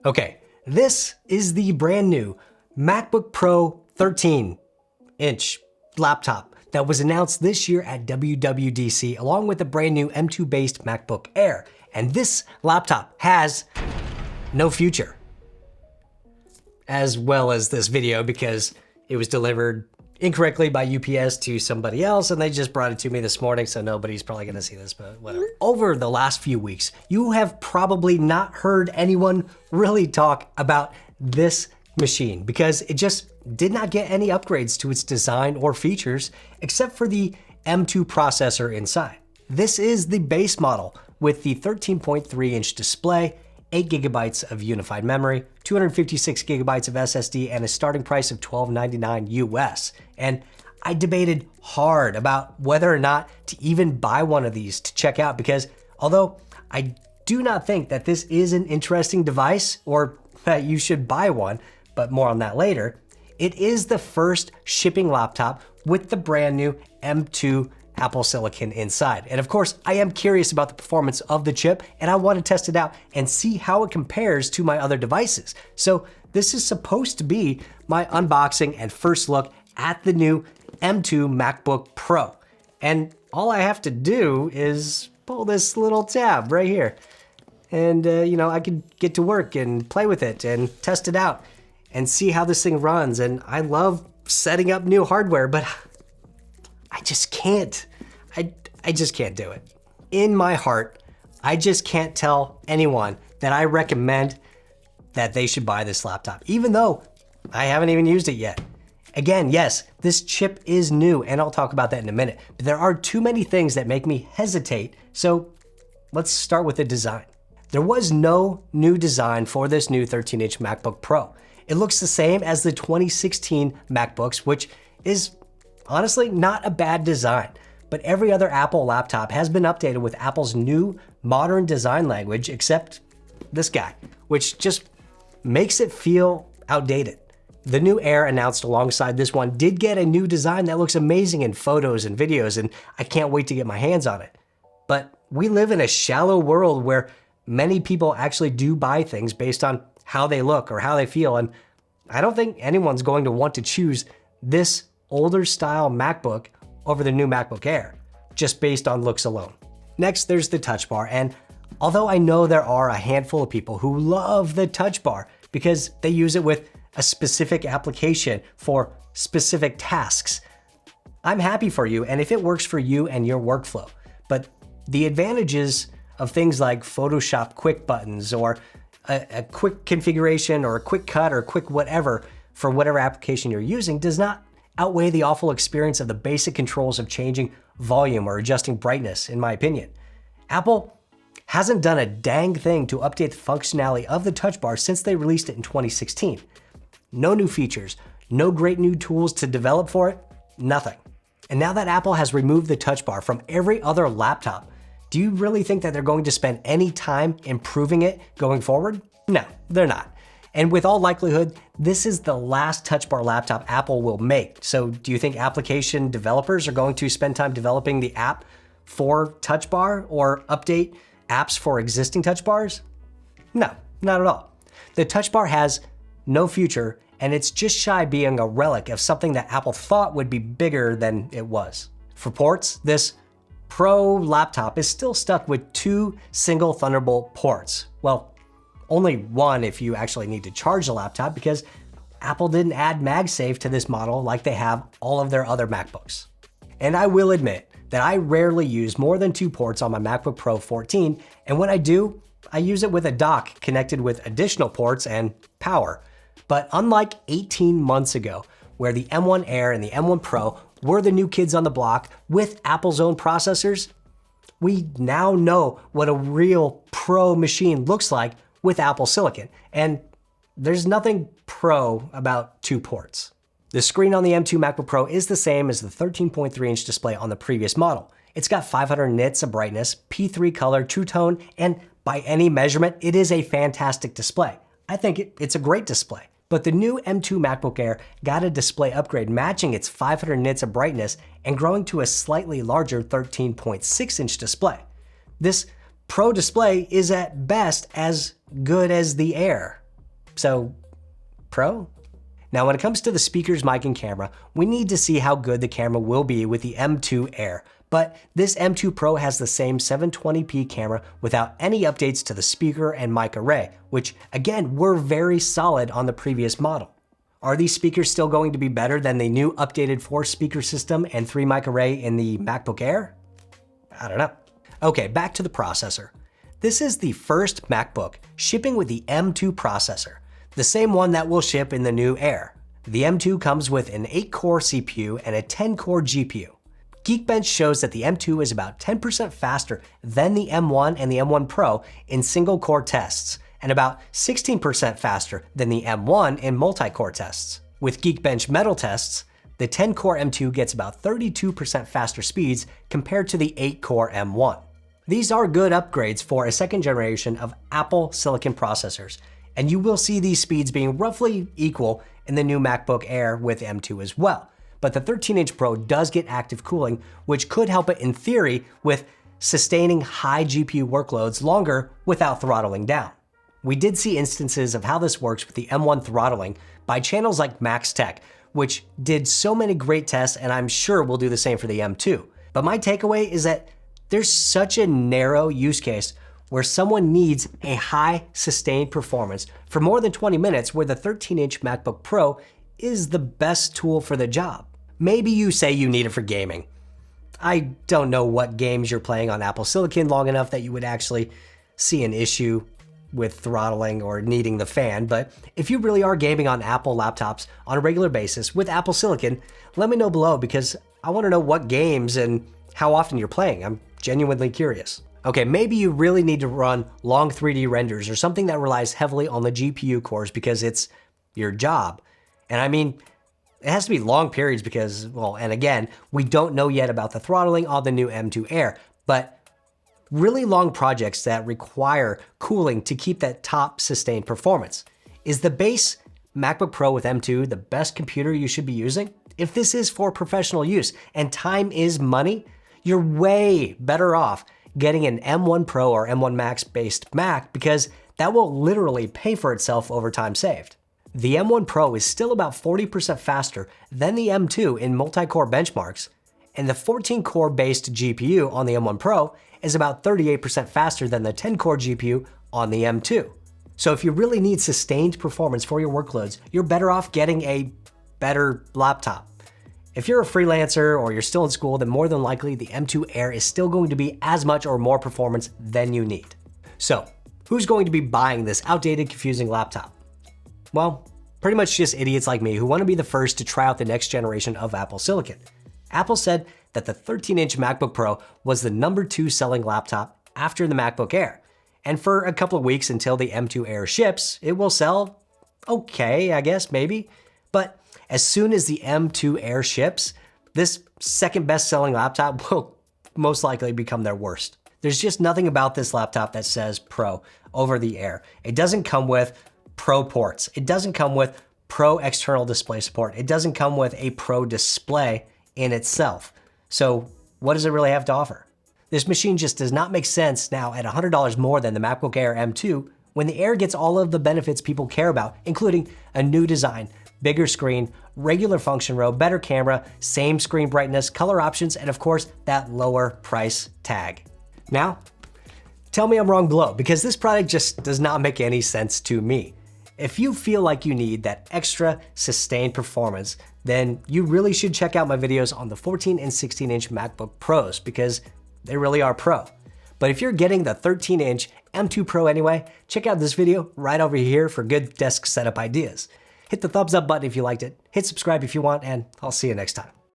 Okay, this is the brand new MacBook Pro 13-inch laptop that was announced this year at WWDC, along with the brand new M2 based MacBook Air. And this laptop has no future, as well as this video, because it was delivered incorrectly by UPS to somebody else, and they just brought it to me this morning, so nobody's probably gonna see this, but whatever. Over the last few weeks, you have probably not heard anyone really talk about this machine because it just did not get any upgrades to its design or features, except for the M2 processor inside. This is the base model with the 13.3-inch display, 8 gigabytes of unified memory, 256 gigabytes of SSD, and a starting price of $12.99 US. And I debated hard about whether or not to even buy one of these to check out, because although I do not think that this is an interesting device or that you should buy one, but more on that later, it is the first shipping laptop with the brand new M2 Apple Silicon inside. And of course, I am curious about the performance of the chip, and I want to test it out and see how it compares to my other devices. So this is supposed to be my unboxing and first look at the new M2 MacBook Pro. And all I have to do is pull this little tab right here. And I can get to work and play with it and test it out and see how this thing runs. And I love setting up new hardware, but I just can't. I just can't do it. In my heart, I just can't tell anyone that I recommend that they should buy this laptop, even though I haven't even used it yet. Again, yes, this chip is new, and I'll talk about that in a minute, but there are too many things that make me hesitate, so let's start with the design. There was no new design for this new 13-inch MacBook Pro. It looks the same as the 2016 MacBooks, which is honestly not a bad design, but every other Apple laptop has been updated with Apple's new modern design language, except this guy, which just makes it feel outdated. The new Air announced alongside this one did get a new design that looks amazing in photos and videos, and I can't wait to get my hands on it. But we live in a shallow world where many people actually do buy things based on how they look or how they feel, and I don't think anyone's going to want to choose this older style MacBook over the new MacBook Air, just based on looks alone. Next, there's the touch bar, and although I know there are a handful of people who love the touch bar because they use it with a specific application for specific tasks, I'm happy for you, and if it works for you and your workflow. But the advantages of things like Photoshop quick buttons or a quick configuration or a quick cut or a quick whatever for whatever application you're using does not outweigh the awful experience of the basic controls of changing volume or adjusting brightness, in my opinion. Apple hasn't done a dang thing to update the functionality of the touch bar since they released it in 2016. No new features, no great new tools to develop for it, nothing. And now that Apple has removed the touch bar from every other laptop, do you really think that they're going to spend any time improving it going forward? No, they're not. And with all likelihood, this is the last touch bar laptop Apple will make. So do you think application developers are going to spend time developing the app for touch bar or update apps for existing touch bars? No, not at all. The touch bar has no future, and it's just shy of being a relic of something that Apple thought would be bigger than it was. For ports, this Pro laptop is still stuck with 2 single Thunderbolt ports. Well, only one if you actually need to charge the laptop, because Apple didn't add MagSafe to this model like they have all of their other MacBooks. And I will admit that I rarely use more than 2 ports on my MacBook Pro 14, and when I do, I use it with a dock connected with additional ports and power. But unlike 18 months ago, where the M1 Air and the M1 Pro were the new kids on the block with Apple's own processors, we now know what a real Pro machine looks like with Apple Silicon, and there's nothing pro about 2 ports. The screen on the M2 MacBook Pro is the same as the 13.3-inch display on the previous model. It's got 500 nits of brightness, P3 color, True Tone, and by any measurement, it is a fantastic display. I think it's a great display. But the new M2 MacBook Air got a display upgrade matching its 500 nits of brightness and growing to a slightly larger 13.6-inch display. This Pro display is at best as good as the Air, So, Pro? Now, when it comes to the speakers, mic, and camera, we need to see how good the camera will be with the M2 Air. But this M2 Pro has the same 720p camera without any updates to the speaker and mic array, which again were very solid on the previous model. Are these speakers still going to be better than the new updated 4-speaker system and 3-mic array in the MacBook Air? I don't know. Okay, back to the processor. This is the first MacBook shipping with the M2 processor, the same one that will ship in the new Air. The M2 comes with an 8-core CPU and a 10-core GPU. Geekbench shows that the M2 is about 10% faster than the M1 and the M1 Pro in single-core tests, and about 16% faster than the M1 in multi-core tests. With Geekbench metal tests, the 10-core M2 gets about 32% faster speeds compared to the 8-core M1. These are good upgrades for a second generation of Apple silicon processors, and you will see these speeds being roughly equal in the new MacBook Air with M2 as well. But the 13-inch Pro does get active cooling, which could help it in theory with sustaining high GPU workloads longer without throttling down. We did see instances of how this works with the M1 throttling by channels like Max Tech, which did so many great tests, and I'm sure will do the same for the M2. But my takeaway is that there's such a narrow use case where someone needs a high sustained performance for more than 20 minutes where the 13-inch MacBook Pro is the best tool for the job. Maybe you say you need it for gaming. I don't know what games you're playing on Apple Silicon long enough that you would actually see an issue with throttling or needing the fan, but if you really are gaming on Apple laptops on a regular basis with Apple Silicon, let me know below because I want to know what games and how often you're playing. I'm genuinely curious. Okay, maybe you really need to run long 3D renders or something that relies heavily on the GPU cores because it's your job. And I mean, it has to be long periods because, well, and again, we don't know yet about the throttling on the new M2 Air, but really long projects that require cooling to keep that top sustained performance. Is the base MacBook Pro with M2 the best computer you should be using? If this is for professional use and time is money, you're way better off getting an M1 Pro or M1 Max based Mac because that will literally pay for itself over time saved. The M1 Pro is still about 40% faster than the M2 in multi-core benchmarks, and the 14-core based GPU on the M1 Pro is about 38% faster than the 10-core GPU on the M2. So if you really need sustained performance for your workloads, you're better off getting a better laptop. If you're a freelancer or you're still in school, then more than likely the M2 Air is still going to be as much or more performance than you need. So who's going to be buying this outdated, confusing laptop? Well, pretty much just idiots like me who want to be the first to try out the next generation of Apple Silicon. Apple said that the 13-inch MacBook Pro was the #2 selling laptop after the MacBook Air. And for a couple of weeks until the M2 Air ships, it will sell okay, I guess, maybe. But as soon as the M2 Air ships, this second best-selling laptop will most likely become their worst. There's just nothing about this laptop that says Pro over the Air. It doesn't come with Pro ports. It doesn't come with Pro external display support. It doesn't come with a Pro display in itself. So what does it really have to offer? This machine just does not make sense now at $100 more than the MacBook Air M2 when the Air gets all of the benefits people care about, including a new design, bigger screen, regular function row, better camera, same screen brightness, color options, and of course, that lower price tag. Now, tell me I'm wrong below because this product just does not make any sense to me. If you feel like you need that extra sustained performance, then you really should check out my videos on the 14 and 16-inch MacBook Pros because they really are pro. But if you're getting the 13-inch M2 Pro anyway, check out this video right over here for good desk setup ideas. Hit the thumbs up button if you liked it, hit subscribe if you want, and I'll see you next time.